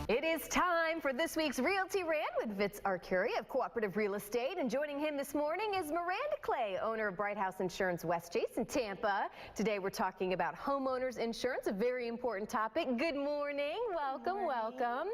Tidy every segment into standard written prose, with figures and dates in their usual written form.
It is time for this week's Realty Rant with Vince Arcuri of Cooperative Real Estate. And joining him this morning is Miranda Clay, owner of Brightway Insurance West Chase in Tampa. Today we're talking about homeowners insurance, a very important topic. Good morning. Welcome, welcome.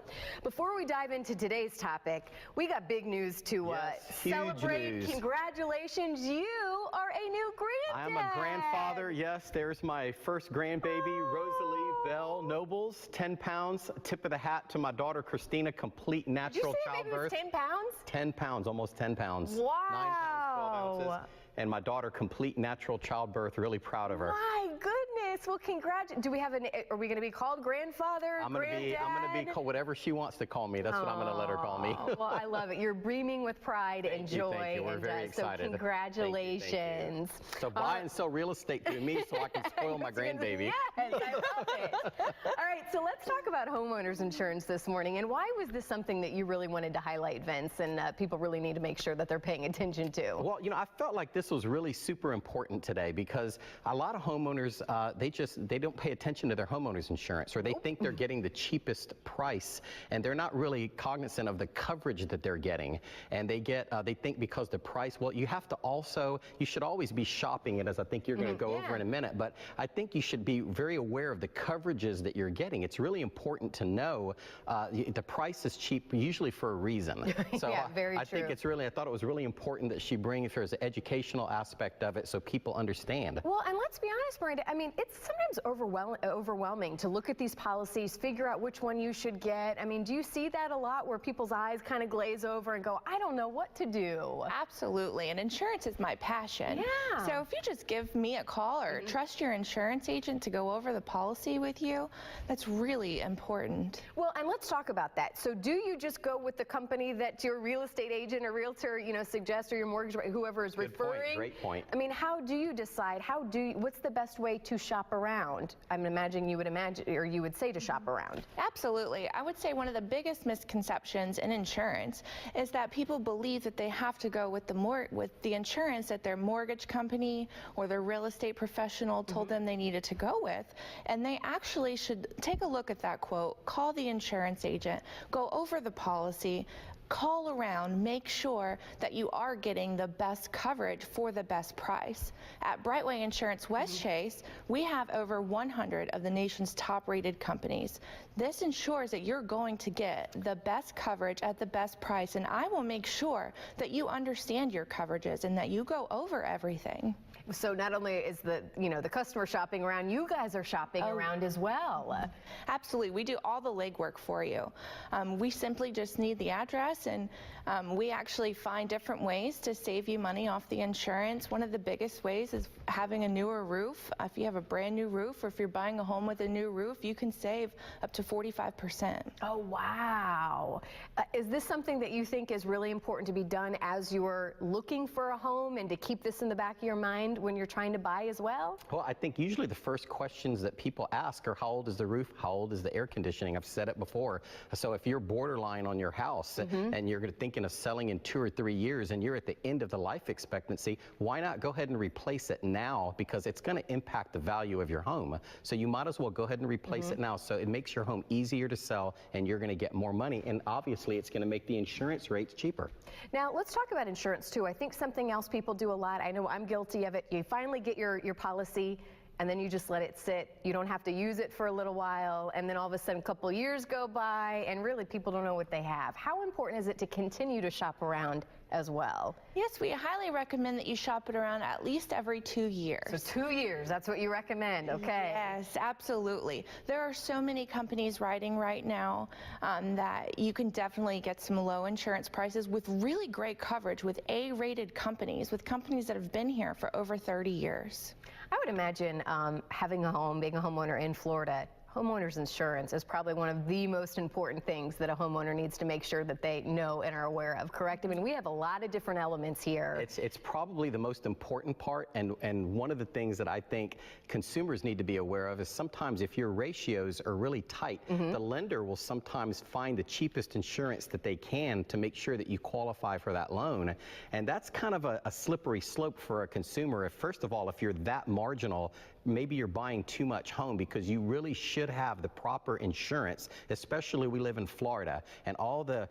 Before we dive into today's topic, we got big news to celebrate. News. Congratulations, you are a new granddad. I'm a grandfather. Yes, there's my first grandbaby, Rosalie Bell Nobles, 10 pounds. Tip of the hat to my daughter Christina, complete natural childbirth. Did you say baby was 10 pounds? 10 pounds, almost 10 pounds. Wow. 9 pounds, 12 ounces. And my daughter, complete natural childbirth. Really proud of her. My goodness. Well, congratulations. Do we have are we going to be called grandfather, I'm going to be called whatever she wants to call me. That's what I'm going to let her call me. Well, I love it. You're beaming with pride and joy. Thank you. We're very excited. So congratulations. Thank you. So buy and sell real estate through me so I can spoil my grandbaby. Yes, I love it. All right, so let's talk about homeowners insurance this morning. And why was this something that you really wanted to highlight, Vince, and people really need to make sure that they're paying attention to? Well, you know, I felt like this was really super important today because a lot of homeowners, they don't pay attention to their homeowners insurance, or they think they're getting the cheapest price, and they're not really cognizant of the coverage that they're getting. And they think because the price, well, you should always be shopping it, as I think you're going to go over in a minute, but I think you should be very aware of the coverages that you're getting. It's really important to know the price is cheap usually for a reason. So yeah, very I think I thought it was really important that she bring, if there's an educational aspect of it so people understand. Well, and let's be honest, Miranda, I mean, it's sometimes overwhelming to look at these policies, figure out which one you should get. I mean, do you see that a lot where people's eyes kind of glaze over and go, I don't know what to do? Absolutely, and insurance is my passion. Yeah. So if you just give me a call or trust your insurance agent to go over the policy with you, that's really important. Well, and let's talk about that. So do you just go with the company that your real estate agent or realtor, suggests, or your mortgage, whoever is referring? Great point. I mean, how do you decide? What's the best way to shop around? I'm imagining you would say to shop around. Absolutely. I would say one of the biggest misconceptions in insurance is that people believe that they have to go with the insurance that their mortgage company or their real estate professional told them they needed to go with, and they actually should take a look at that quote, call the insurance agent, go over the policy, call around, make sure that you are getting the best coverage for the best price. At Brightway Insurance West Chase, we have over 100 of the nation's top rated companies. This ensures that you're going to get the best coverage at the best price, and I will make sure that you understand your coverages and that you go over everything. So not only is the customer shopping around, you guys are shopping around as well. Absolutely. We do all the legwork for you. We simply just need the address, and we actually find different ways to save you money off the insurance. One of the biggest ways is having a newer roof. If you have a brand new roof, or if you're buying a home with a new roof, you can save up to 45%. Oh, wow. Is this something that you think is really important to be done as you're looking for a home, and to keep this in the back of your mind when you're trying to buy as well? Well, I think usually the first questions that people ask are, how old is the roof? How old is the air conditioning? I've said it before. So if you're borderline on your house and you're thinking of selling in 2 or 3 years and you're at the end of the life expectancy, why not go ahead and replace it now? Because it's going to impact the value of your home. So you might as well go ahead and replace it now, so it makes your home easier to sell and you're going to get more money. And obviously it's going to make the insurance rates cheaper. Now let's talk about insurance too. I think something else people do a lot, I know I'm guilty of it, you finally get your policy and then you just let it sit. You don't have to use it for a little while, and then all of a sudden a couple years go by and really people don't know what they have. How important is it to continue to shop around as well? Yes, we highly recommend that you shop it around at least every 2 years. So 2 years, that's what you recommend, okay? Yes, absolutely. There are so many companies writing right now that you can definitely get some low insurance prices with really great coverage with A-rated companies, with companies that have been here for over 30 years. I would imagine having a home, being a homeowner in Florida, homeowners insurance is probably one of the most important things that a homeowner needs to make sure that they know and are aware of, correct? I mean, we have a lot of different elements here. It's probably the most important part, and one of the things that I think consumers need to be aware of is sometimes if your ratios are really tight, the lender will sometimes find the cheapest insurance that they can to make sure that you qualify for that loan. And that's kind of a slippery slope for a consumer. First of all, if you're that marginal, maybe you're buying too much home, because you really should have the proper insurance, especially we live in Florida, and all the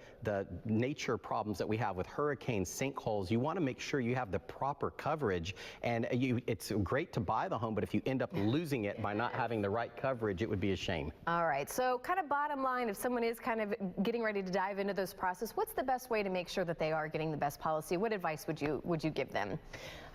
nature problems that we have with hurricanes, sinkholes. You want to make sure you have the proper coverage, and it's great to buy the home, but if you end up losing it by not having the right coverage, it would be a shame. All right, so kind of bottom line, if someone is kind of getting ready to dive into this process, what's the best way to make sure that they are getting the best policy? What advice would you give them?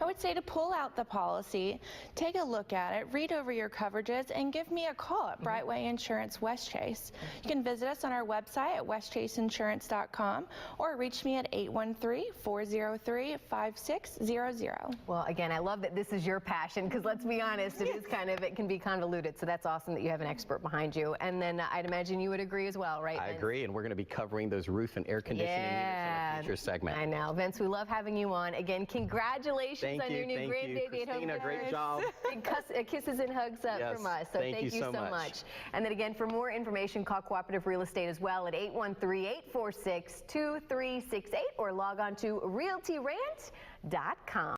I would say to pull out the policy, take a look at it, read over your coverages, and give me a call at Brightway Insurance West Chase. You can visit us on our website at westchaseinsurance.com or reach me at 813-403-5600. Well, again, I love that this is your passion, because let's be honest, it can be convoluted, so that's awesome that you have an expert behind you. And then I'd imagine you would agree as well, right, I Vince? agree, and we're going to be covering those roof and air conditioning units in a future segment. I know. Vince, we love having you on. Again, congratulations on your new grandbaby at home. Christina, great job. Big kisses and hugs from us. So thank you so much. And then again, for more information, call Cooperative Real Estate as well at 813-846-2368 or log on to realtyrant.com.